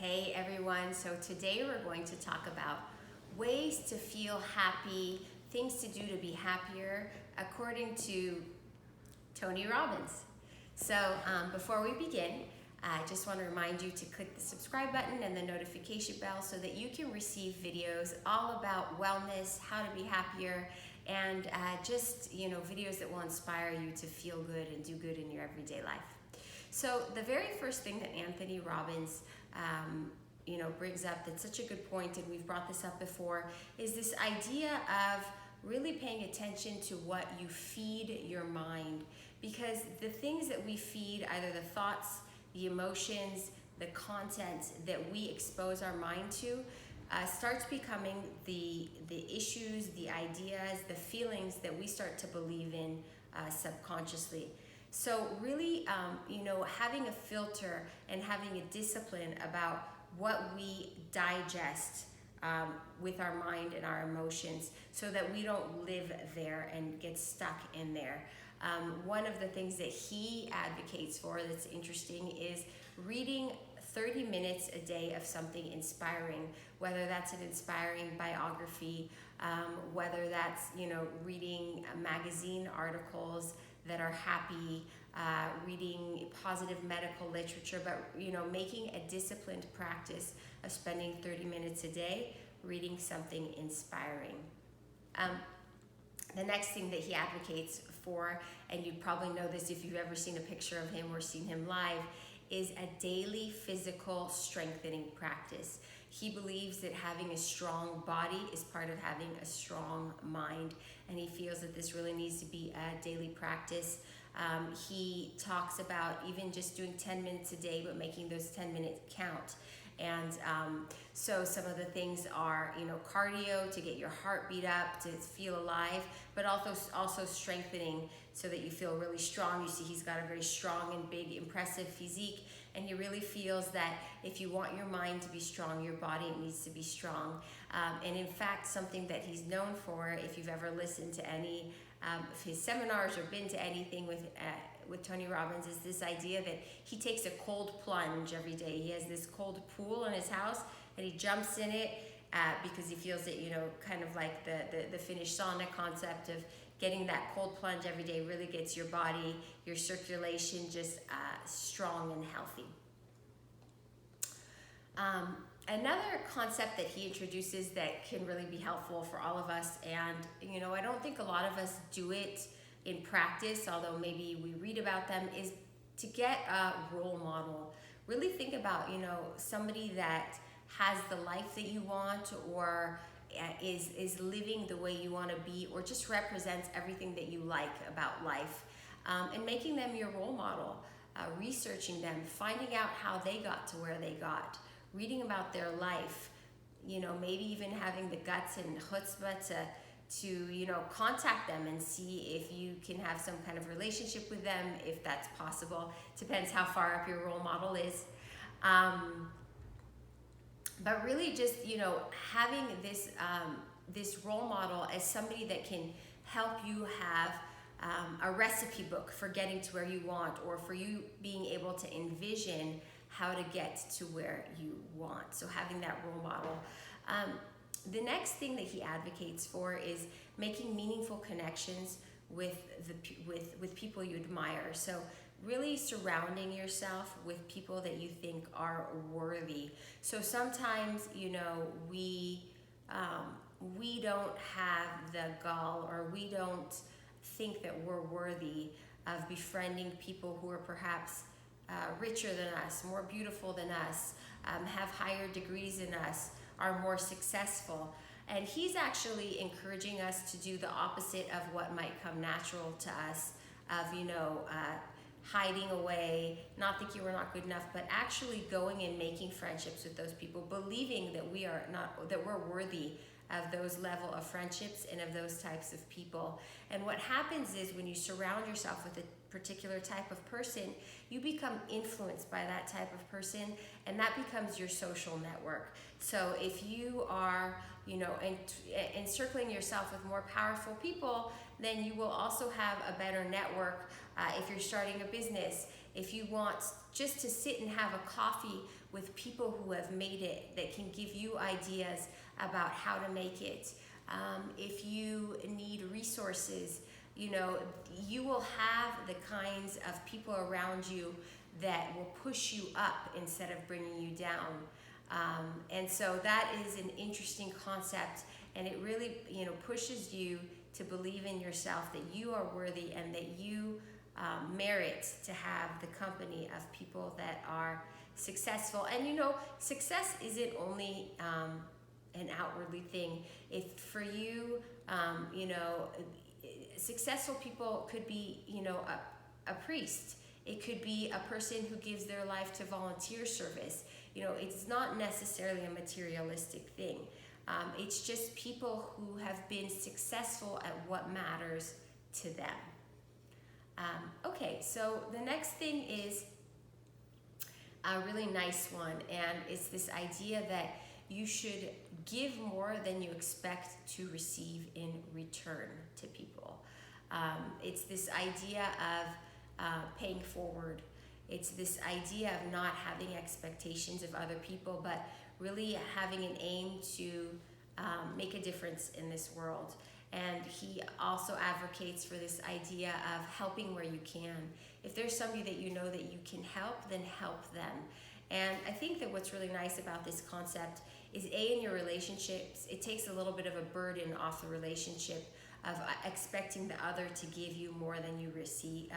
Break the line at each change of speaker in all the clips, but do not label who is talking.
Hey everyone, so today we're going to talk about ways to feel happy, things to do to be happier, according to Tony Robbins. So before we begin, I just want to remind you to click the subscribe button and the notification bell so that you can receive videos all about wellness, how to be happier, and videos that will inspire you to feel good and do good in your everyday life. So the very first thing that Anthony Robbins brings up, that's such a good point, and we've brought this up before, is this idea of really paying attention to what you feed your mind. Because the things that we feed, either the thoughts, the emotions, the content that we expose our mind to, starts becoming the issues, the ideas, the feelings that we start to believe in subconsciously. So really, having a filter and having a discipline about what we digest with our mind and our emotions so that we don't live there and get stuck in there. One of the things that he advocates for that's interesting is reading 30 minutes a day of something inspiring, whether that's an inspiring biography, whether that's, reading magazine articles that are happy, reading positive medical literature, but, making a disciplined practice of spending 30 minutes a day reading something inspiring. The next thing that he advocates for, and you probably know this if you've ever seen a picture of him or seen him live, is a daily physical strengthening practice. He believes that having a strong body is part of having a strong mind, and he feels that this really needs to be a daily practice. He talks about even just doing 10 minutes a day, but making those 10 minutes count. And so some of the things are, cardio to get your heart beat up, to feel alive, but also strengthening so that you feel really strong. You see he's got a very strong and big, impressive physique, and he really feels that if you want your mind to be strong, your body needs to be strong. And in fact, something that he's known for, if you've ever listened to any of his seminars or been to anything with Tony Robbins, is this idea that he takes a cold plunge every day. He has this cold pool in his house, and he jumps in it because he feels that, kind of like the Finnish sauna concept of getting that cold plunge every day really gets your body, your circulation just strong and healthy. Another concept that he introduces that can really be helpful for all of us, and I don't think a lot of us do it in practice, although maybe we read about them, is to get a role model. Really think about, somebody that has the life that you want, or is living the way you want to be, or just represents everything that you like about life, and making them your role model, researching them, finding out how they got to where they got, reading about their life, maybe even having the guts and chutzpah to contact them and see if you can have some kind of relationship with them, if that's possible. Depends how far up your role model is. But really just, having this role model as somebody that can help you have a recipe book for getting to where you want, or for you being able to envision how to get to where you want. So having that role model. The next thing that he advocates for is making meaningful connections with people you admire. So really surrounding yourself with people that you think are worthy. So sometimes, we don't have the gall, or we don't think that we're worthy of befriending people who are perhaps richer than us, more beautiful than us, have higher degrees than us, are more successful. And he's actually encouraging us to do the opposite of what might come natural to us, of hiding away, not thinking we're not good enough, but actually going and making friendships with those people, believing that we're worthy of those level of friendships and of those types of people. And what happens is, when you surround yourself with a particular type of person, you become influenced by that type of person, and that becomes your social network. So if you are, encircling yourself with more powerful people, then you will also have a better network. If you're starting a business, if you want just to sit and have a coffee with people who have made it, that can give you ideas about how to make it. If you need resources, you will have the kinds of people around you that will push you up instead of bringing you down. And so that is an interesting concept, and it really, pushes you to believe in yourself, that you are worthy and that you merit to have the company of people that are successful. And success isn't only an outwardly thing. If for you, successful people could be, a priest. It could be a person who gives their life to volunteer service. It's not necessarily a materialistic thing. It's just people who have been successful at what matters to them. Okay, so the next thing is a really nice one, and it's this idea that you should give more than you expect to receive in return to people. It's this idea of paying forward. It's this idea of not having expectations of other people, but really having an aim to make a difference in this world. And he also advocates for this idea of helping where you can. If there's somebody that you know that you can help, then help them. And I think that what's really nice about this concept is, in your relationships, it takes a little bit of a burden off the relationship of expecting the other to give you more than you receive,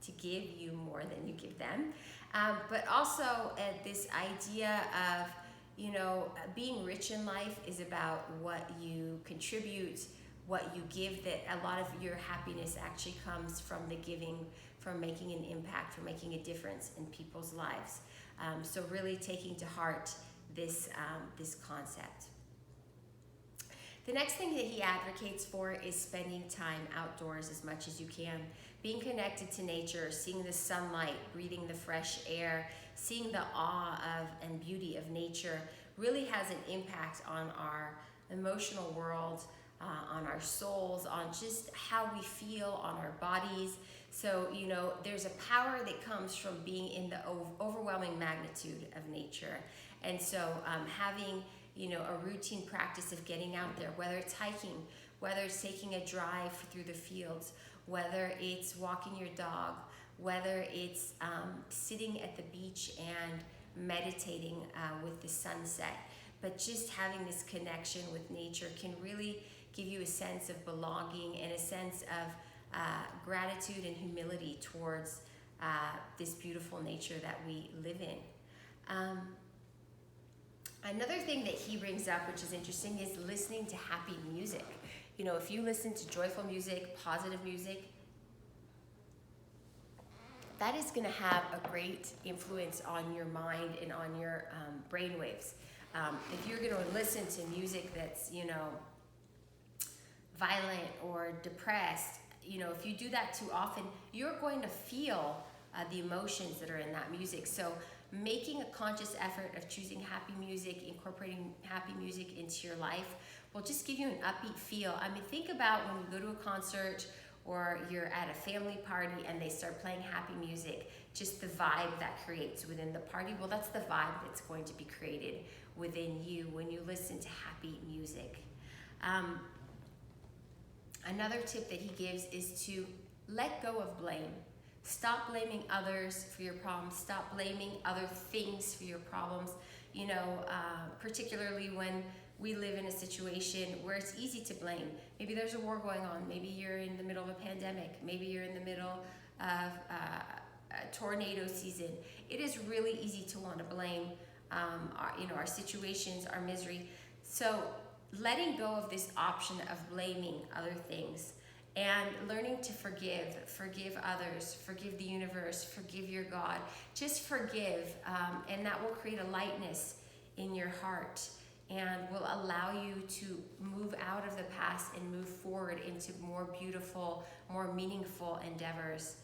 to give you more than you give them. But also this idea of, being rich in life is about what you contribute, what you give, that a lot of your happiness actually comes from the giving, from making an impact, from making a difference in people's lives. So really taking to heart this concept. The next thing that he advocates for is spending time outdoors as much as you can, being connected to nature, seeing the sunlight, breathing the fresh air, seeing the awe of and beauty of nature really has an impact on our emotional world, on our souls, on just how we feel, on our bodies. So, there's a power that comes from being in the overwhelming magnitude of nature. And so having, a routine practice of getting out there, whether it's hiking, whether it's taking a drive through the fields, whether it's walking your dog, whether it's sitting at the beach and meditating with the sunset. But just having this connection with nature can really give you a sense of belonging and a sense of gratitude and humility towards this beautiful nature that we live in. Another thing that he brings up, which is interesting, is listening to happy music. If you listen to joyful music, positive music, that is going to have a great influence on your mind and on your brain waves. If you're going to listen to music that's, violent or depressed, if you do that too often, you're going to feel the emotions that are in that music. So making a conscious effort of choosing happy music, incorporating happy music into your life will just give you an upbeat feel. I mean, think about when you go to a concert or you're at a family party and they start playing happy music, just the vibe that creates within the party. Well, that's the vibe that's going to be created within you when you listen to happy music. Another tip that he gives is to let go of blame. Stop blaming others for your problems. Stop blaming other things for your problems. Particularly when we live in a situation where it's easy to blame. Maybe there's a war going on. Maybe you're in the middle of a pandemic. Maybe you're in the middle of a tornado season. It is really easy to want to blame our situations, our misery. So letting go of this option of blaming other things and learning to forgive others, forgive the universe, forgive your God. Just forgive, and that will create a lightness in your heart and will allow you to move out of the past and move forward into more beautiful, more meaningful endeavors.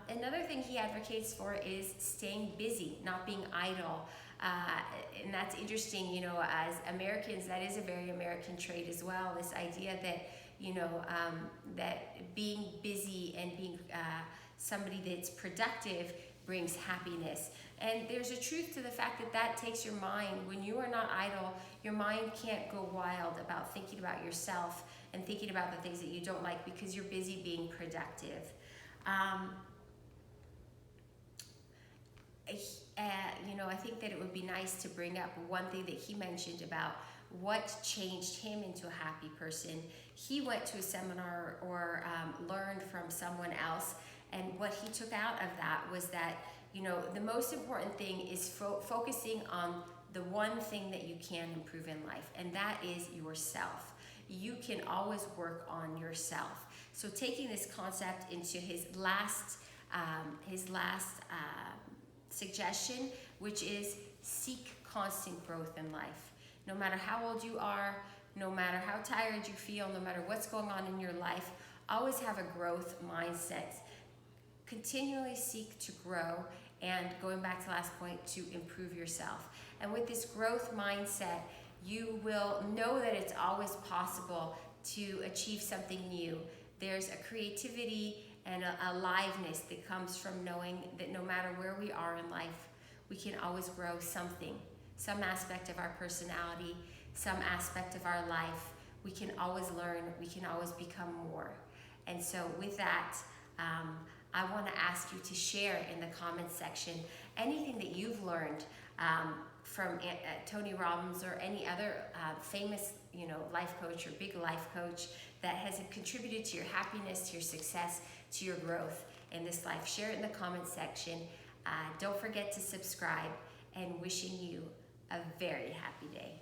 Another thing he advocates for is staying busy, not being idle. And that's interesting, as Americans, that is a very American trait as well, this idea that, that being busy and being somebody that's productive brings happiness. And there's a truth to the fact that that takes your mind. When you are not idle, your mind can't go wild about thinking about yourself and thinking about the things that you don't like because you're busy being productive. I think that it would be nice to bring up one thing that he mentioned about what changed him into a happy person. He went to a seminar or learned from someone else, and what he took out of that was that, the most important thing is focusing on the one thing that you can improve in life, and that is yourself. You can always work on yourself. So taking this concept into his last suggestion, which is seek constant growth in life. No matter how old you are, no matter how tired you feel, no matter what's going on in your life, always have a growth mindset. Continually seek to grow, and going back to the last point, to improve yourself. And with this growth mindset, you will know that it's always possible to achieve something new. There's a creativity and a aliveness that comes from knowing that no matter where we are in life, we can always grow something, some aspect of our personality, some aspect of our life. We can always learn, we can always become more. And so with that, I want to ask you to share in the comments section anything that you've learned from Tony Robbins or any other famous life coach or big life coach that has contributed to your happiness, to your success, to your growth in this life. Share it in the comments section. Don't forget to subscribe, and wishing you a very happy day.